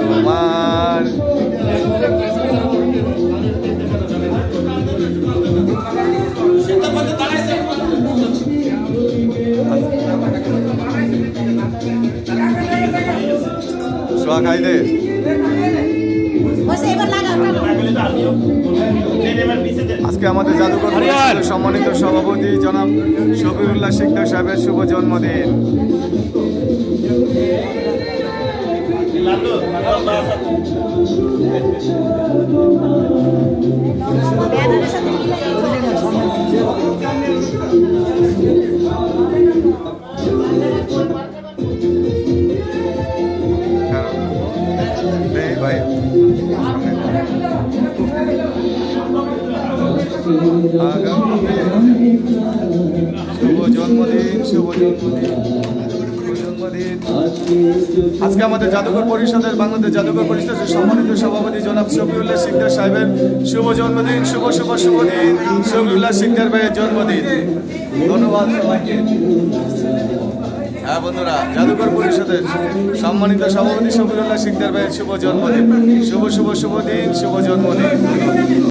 তোমার সোয়া খাই দে। আজকে আমাদের জাদুঘর পরিষদের সম্মানিত সভাপতি জনাব শফিউল্লাহ শিকদার সাহেবের শুভ জন্মদিন। ভাই শুভ জন্মদিন, শুভ জন্মদিন, শুভ জন্মদিন। আজকে আমাদের জাদুঘর পরিষদের বাংলাদেশ জাদুঘর পরিষদের সম্মানিত সভাপতি জনাব শফিউল্লাহ শিকদার সাহেবের শুভ জন্মদিন। শুভ শুভ শুভ দিন শফিউল্লাহ শিকদার ভাইয়ের জন্মদিন। ধন্যবাদ সবাইকে। হ্যাঁ বন্ধুরা, জাদুঘর পরিষদের সম্মানিত সভাপতি শফিউল্লাহ শিকদার ভাইয়ের শুভ জন্মদিন। শুভ শুভ শুভ দিন, শুভ জন্মদিন।